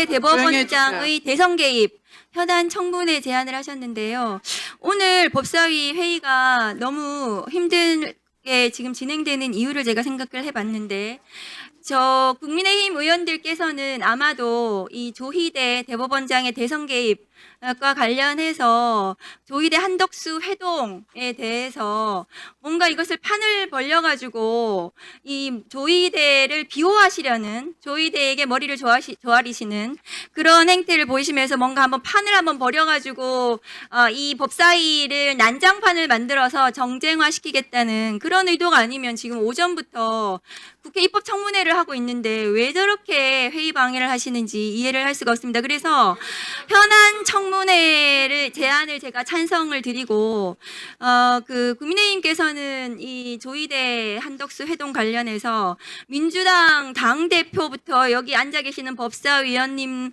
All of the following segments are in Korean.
대법원장의 대선 개입 현안 청문회 제안을 하셨는데요. 오늘 법사위 회의가 너무 힘들게 지금 진행되는 이유를 제가 생각을 해봤는데, 저 국민의힘 의원들께서는 아마도 이 조희대 대법원장의 대선 개입과 관련해서 조희대 한덕수 회동에 대해서 뭔가 이것을 판을 벌려가지고 이 조희대를 비호하시려는, 조희대에게 머리를 조아리시는 그런 행태를 보이시면서 뭔가 한번 판을 한번 벌여가지고 이 법사위를 난장판을 만들어서 정쟁화시키겠다는 그런 의도가 아니면 지금 오전부터 국회 입법청문회를 하고 있는데 왜 저렇게 회의 방해를 하시는지 이해를 할 수가 없습니다. 그래서 현안 청문회를 제안을 제가 찬성을 드리고, 국민의힘께서는 이 조희대 한덕수 회동 관련해서 민주당 당대표부터 여기 앉아 계시는 법사위원님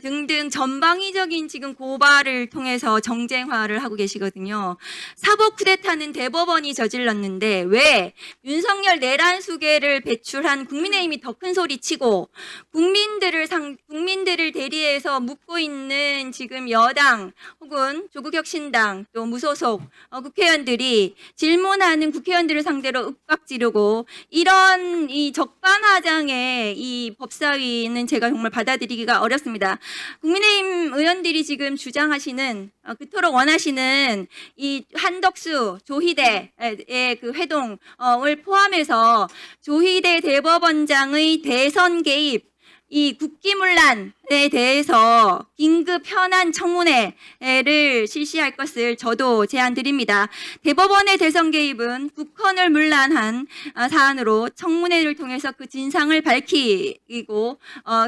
등등 전방위적인 지금 고발을 통해서 정쟁화를 하고 계시거든요. 사법 쿠데타는 대법원이 저질렀는데 왜 윤석열 내란 수계를 배출한 국민의힘이 더 큰 소리 치고 국민들을 대리해서 묻고 있는 지금 여당 혹은 조국혁신당 또 무소속 국회의원들이 질문하는 국회의원들을 상대로 윽박 지르고 이런 이 적반하장의 이 법사위는 제가 정말 받아들이기가 어렵습니다. 국민의힘 의원들이 지금 주장하시는 그토록 원하시는 이 한덕수 조희대의 그 회동을 포함해서 조희대 대법원장의 대선 개입, 이 국기문란에 대해서 긴급 현안 청문회를 실시할 것을 저도 제안드립니다. 대법원의 대선 개입은 국헌을 문란한 사안으로 청문회를 통해서 그 진상을 밝히고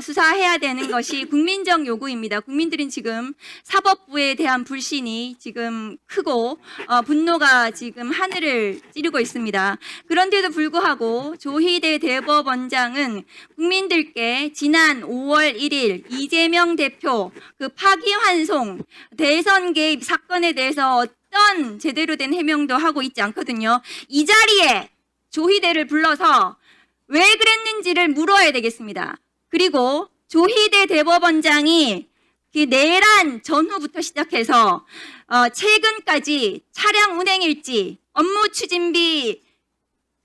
수사해야 되는 것이 국민적 요구입니다. 국민들은 지금 사법부에 대한 불신이 지금 크고 분노가 지금 하늘을 찌르고 있습니다. 그런데도 불구하고 조희대 대법원장은 국민들께 지난 5월 1일 이재명 대표 그 파기환송 대선 개입 사건에 대해서 어떤 제대로 된 해명도 하고 있지 않거든요. 이 자리에 조희대를 불러서 왜 그랬는지를 물어야 되겠습니다. 그리고 조희대 대법원장이 그 내란 전후부터 시작해서 최근까지 차량 운행 일지, 업무 추진비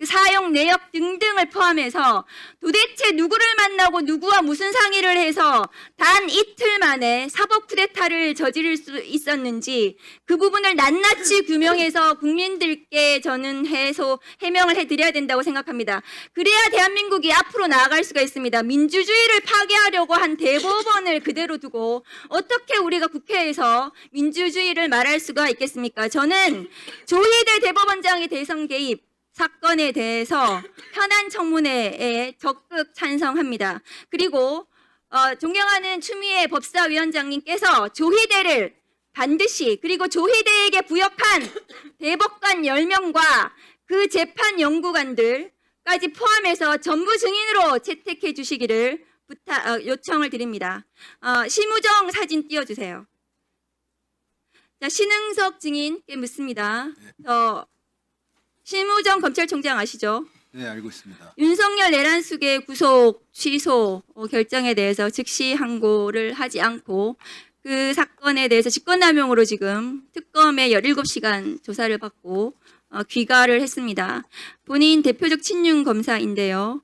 사용 내역 등등을 포함해서 도대체 누구를 만나고 누구와 무슨 상의를 해서 단 이틀 만에 사법 쿠데타를 저지를 수 있었는지 그 부분을 낱낱이 규명해서 국민들께 저는 해명을 해드려야 된다고 생각합니다. 그래야 대한민국이 앞으로 나아갈 수가 있습니다. 민주주의를 파괴하려고 한 대법원을 그대로 두고 어떻게 우리가 국회에서 민주주의를 말할 수가 있겠습니까? 저는 조희대 대법원장의 대선 개입 사건에 대해서 현안 청문회에 적극 찬성합니다. 그리고 존경하는 추미애 법사위원장님께서 조희대를 반드시, 그리고 조희대에게 부역한 대법관 10명과 그 재판 연구관들까지 포함해서 전부 증인으로 채택해 주시기를 요청을 드립니다. 심우정 사진 띄워주세요. 자, 신흥석 증인께 묻습니다. 심우정 검찰총장 아시죠? 네, 알고 있습니다. 윤석열 내란 수계 구속 취소 결정에 대해서 즉시 항고를 하지 않고 그 사건에 대해서 직권남용으로 지금 특검에 17시간 조사를 받고 귀가를 했습니다. 본인 대표적 친윤 검사인데요.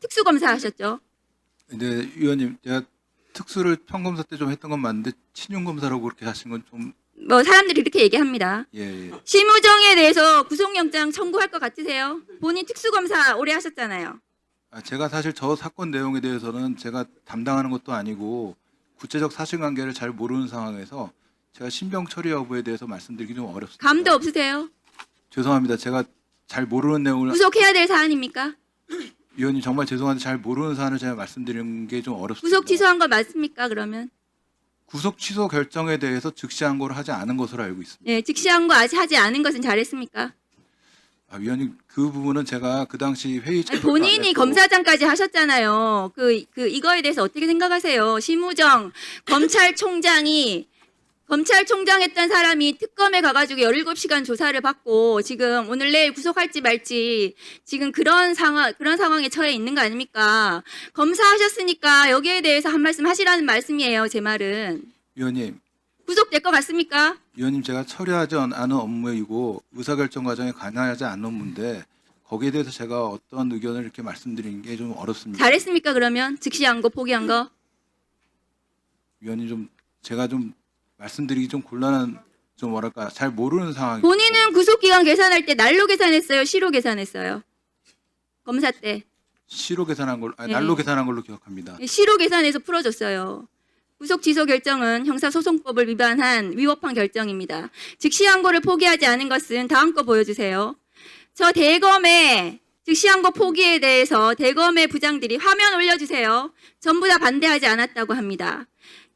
특수검사 하셨죠? 네, 위원님, 제가 특수를 평검사 때 좀 했던 건 맞는데 친윤 검사라고 그렇게 하신 건 좀 사람들이 이렇게 얘기합니다. 예. 심우정에 대해서 구속영장 청구할 것 같으세요? 본인 특수검사 오래 하셨잖아요. 제가 사실 저 사건 내용에 대해서는 제가 담당하는 것도 아니고 구체적 사실관계를 잘 모르는 상황에서 제가 신병 처리 여부에 대해서 말씀드리기 좀 어렵습니다. 감도 없으세요? 죄송합니다. 제가 잘 모르는 내용을 구속해야 될 사안입니까? 위원님 정말 죄송한데 잘 모르는 사안을 제가 말씀드리는 게 좀 어렵습니다. 구속 취소한 거 맞습니까? 그러면? 구속 취소 결정에 대해서 즉시 항고를 하지 않은 것으로 알고 있습니다. 네, 즉시 항고 아직 하지 않은 것은 잘했습니까? 위원님 그 부분은 제가 그 당시 회의 본인이 검사장까지 하셨잖아요. 이거에 대해서 어떻게 생각하세요? 심우정 검찰총장이 검찰총장 했던 사람이 특검에 가가지고 17시간 조사를 받고 지금 오늘 내일 구속할지 말지 지금 그런 상황에 처해 있는 거 아닙니까? 검사하셨으니까 여기에 대해서 한 말씀 하시라는 말씀이에요, 제 말은. 위원님, 구속될 것 같습니까? 위원님 제가 처리하지 않은 업무이고 의사결정 과정에 관여하지 않은 업무인데 거기에 대해서 제가 어떤 의견을 이렇게 말씀드리는 게 좀 어렵습니다. 잘했습니까, 그러면? 즉시한 거, 포기한 거? 위원님 좀 제가 좀 말씀드리기 좀 곤란한 좀 뭐랄까 잘 모르는 상황이 본인은 구속기간 계산할 때 날로 계산했어요, 시로 계산했어요? 검사 때. 시로 계산한 걸로 네. 날로 계산한 걸로 기억합니다. 시로 계산해서 풀어줬어요. 구속 취소 결정은 형사소송법을 위법한 결정입니다. 즉시항고를 포기하지 않은 것은 다음 거 보여주세요. 저 대검의 즉시항고 포기에 대해서 대검의 부장들이 화면 올려주세요. 전부 다 반대하지 않았다고 합니다.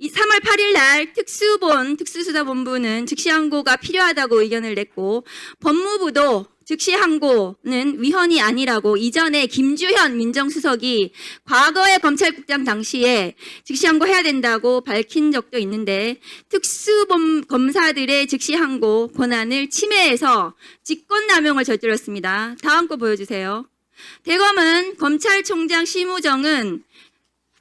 이 3월 8일 날 특수수사본부는 즉시항고가 필요하다고 의견을 냈고 법무부도 즉시항고는 위헌이 아니라고 이전에 김주현 민정수석이 과거의 검찰국장 당시에 즉시항고 해야 된다고 밝힌 적도 있는데 특수검사들의 즉시항고 권한을 침해해서 직권남용을 저질렀습니다. 다음 거 보여주세요. 대검은 검찰총장 심우정은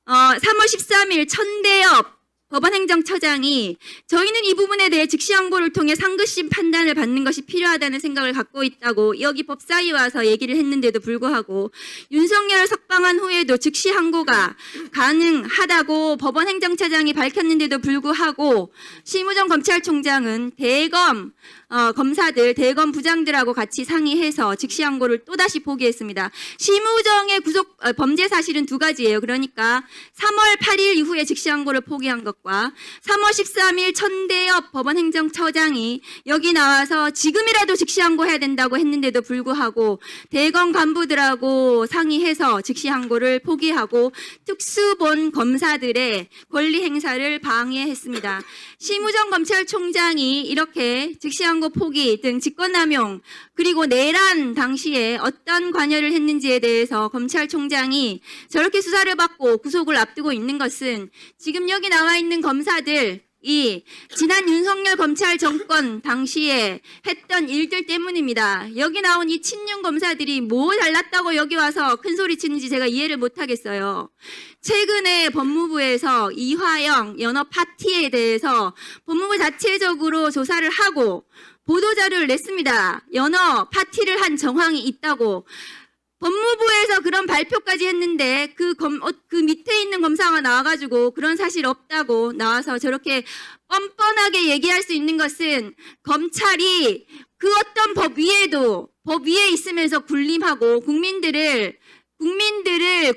3월 13일 천대엽 법원행정처장이 저희는 이 부분에 대해 즉시항고를 통해 상급심 판단을 받는 것이 필요하다는 생각을 갖고 있다고 여기 법사위 와서 얘기를 했는데도 불구하고 윤석열을 석방한 후에도 즉시항고가 가능하다고 법원행정처장이 밝혔는데도 불구하고 심우정 검찰총장은 대검 검사들, 대검 부장들하고 같이 상의해서 즉시항고를 또다시 포기했습니다. 심우정의 범죄 사실은 두 가지예요. 그러니까 3월 8일 이후에 즉시항고를 포기한 것과 3월 13일 천대엽 법원행정처장이 여기 나와서 지금이라도 즉시항고 해야 된다고 했는데도 불구하고 대검 간부들하고 상의해서 즉시항고를 포기하고 특수본 검사들의 권리 행사를 방해했습니다. 심우정 검찰총장이 이렇게 즉시항고 포기 등 직권남용 그리고 내란 당시에 어떤 관여를 했는지에 대해서 검찰총장이 저렇게 수사를 받고 구속을 앞두고 있는 것은 지금 여기 나와 있는 검사들 이 지난 윤석열 검찰 정권 당시에 했던 일들 때문입니다. 여기 나온 이 친윤 검사들이 뭐 잘났다고 여기 와서 큰 소리 치는지 제가 이해를 못 하겠어요. 최근에 법무부에서 이화영 연어 파티에 대해서 법무부 자체적으로 조사를 하고 보도자료를 냈습니다. 연어 파티를 한 정황이 있다고. 법무부에서 그런 발표까지 했는데 그 밑에 있는 검사가 나와가지고 그런 사실 없다고 나와서 저렇게 뻔뻔하게 얘기할 수 있는 것은 검찰이 그 어떤 법 위에 있으면서 군림하고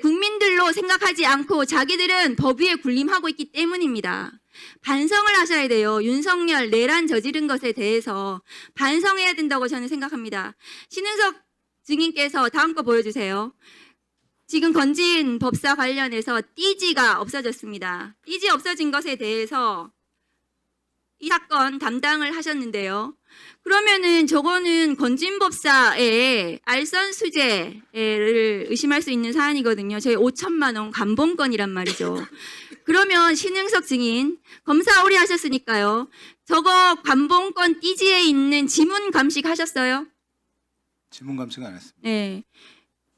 국민들로 생각하지 않고 자기들은 법 위에 군림하고 있기 때문입니다. 반성을 하셔야 돼요. 윤석열 내란 저지른 것에 대해서 반성해야 된다고 저는 생각합니다. 신은석 증인께서 다음 거 보여주세요. 지금 건진 법사 관련해서 띠지가 없어졌습니다. 띠지 없어진 것에 대해서 이 사건 담당을 하셨는데요. 그러면은 저거는 건진 법사의 알선 수재를 의심할 수 있는 사안이거든요. 저희 5천만 원 감봉권이란 말이죠. 그러면 신흥석 증인 검사 오래 하셨으니까요. 저거 감봉권 띠지에 있는 지문 감식하셨어요? 지문 감식 안 했습니다. 네.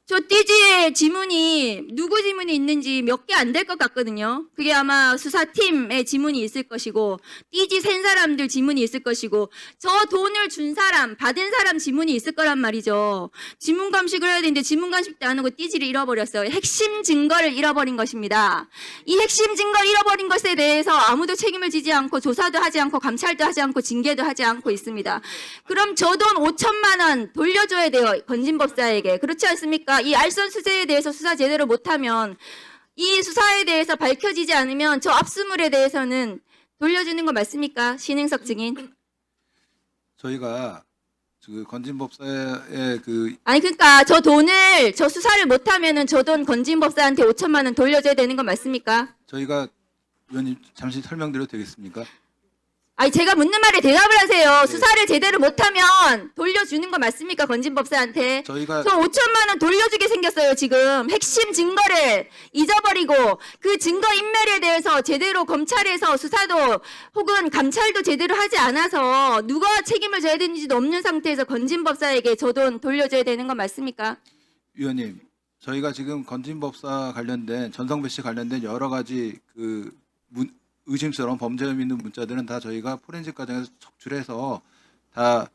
저 띠지에 지문이 누구 지문이 있는지 몇 개 안 될 것 같거든요. 그게 아마 수사팀의 지문이 있을 것이고 띠지 센 사람들 지문이 있을 것이고 저 돈을 준 사람 받은 사람 지문이 있을 거란 말이죠. 지문 감식을 해야 되는데 지문 감식도 안 하고 띠지를 잃어버렸어요. 핵심 증거를 잃어버린 것입니다. 이 핵심 증거를 잃어버린 것에 대해서 아무도 책임을 지지 않고 조사도 하지 않고 감찰도 하지 않고 징계도 하지 않고 있습니다. 그럼 저 돈 5천만 원 돌려줘야 돼요. 건진법사에게. 그렇지 않습니까? 이 알선 수재에 대해서 수사 제대로 못하면 이 수사에 대해서 밝혀지지 않으면 저 압수물에 대해서는 돌려주는 거 맞습니까? 신행석 증인. 저희가 그 건진법사의 아니 그러니까 저 돈을 저 수사를 못하면은 저 돈 건진법사한테 5천만 원 돌려줘야 되는 거 맞습니까? 저희가 의원님 잠시 설명드려도 되겠습니까? 아니 제가 묻는 말에 대답을 하세요. 네. 수사를 제대로 못하면 돌려주는 거 맞습니까? 건진법사한테. 저희가 저 5천만 원 돌려주게 생겼어요. 지금 핵심 증거를 잊어버리고 그 증거 인멸에 대해서 제대로 검찰에서 수사도 혹은 감찰도 제대로 하지 않아서 누가 책임을 져야 되는지도 없는 상태에서 건진법사에게 저 돈 돌려줘야 되는 건 맞습니까? 위원님, 저희가 지금 건진법사 관련된 전성배 씨 관련된 여러 가지 의심스러운 범죄 혐의 있는 문자들은 다 저희가 포렌식 과정에서 적출해서 다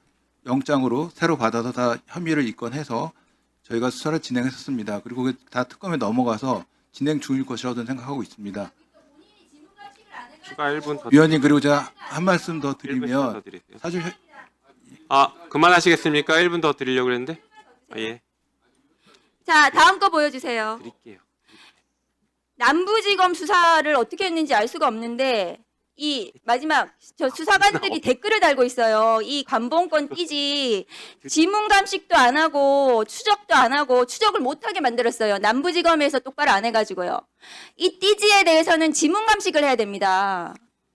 영장으로 새로 받아서 다 혐의를 입건해서 저희가 수사를 진행했었습니다. 그리고 그게 다 특검에 넘어가서 진행 중일 것이라고 저는 생각하고 있습니다. 추가 1분 더. 위원님, 그리고 제가 한 말씀 더 1분 더 드리면 드릴게요. 사실 그만하시겠습니까? 1분 더 드리려고 그랬는데. 예, 자, 다음 거 보여주세요. 드릴게요. 남부지검 수사를 어떻게 했는지 알 수가 없는데 이 마지막 저 수사관들이 댓글을 달고 있어요. 이 관봉권 띠지 지문 감식도 안 하고 추적도 안 하고 추적을 못하게 만들었어요. 남부지검에서 똑바로 안 해가지고요. 이 띠지에 대해서는 지문 감식을 해야 됩니다.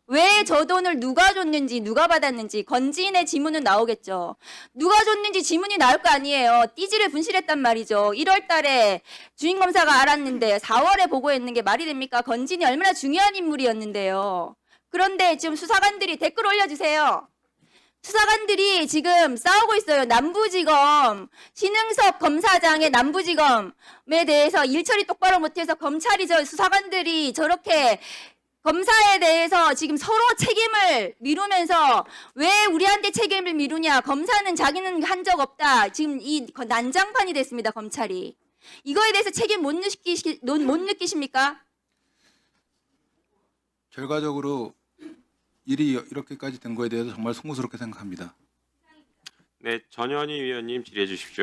왜 저 돈을 누가 줬는지 누가 받았는지 건진의 지문은 나오겠죠. 누가 줬는지 지문이 나올 거 아니에요. 띠지를 분실했단 말이죠. 1월 달에 주임검사가 알았는데 4월에 보고했는 게 말이 됩니까? 건진이 얼마나 중요한 인물이었는데요. 그런데 지금 수사관들이 댓글 올려주세요. 수사관들이 지금 싸우고 있어요. 남부지검 신흥석 검사장의 남부지검에 대해서 일 처리 똑바로 못해서 검찰이 수사관들이 저렇게 검사에 대해서 지금 서로 책임을 미루면서 왜 우리한테 책임을 미루냐. 검사는 자기는 한 적 없다. 지금 이 난장판이 됐습니다. 검찰이. 이거에 대해서 책임 못 느끼십니까? 결과적으로 일이 이렇게까지 된 거에 대해서 정말 송구스럽게 생각합니다. 네, 전현희 위원님 질의해 주십시오.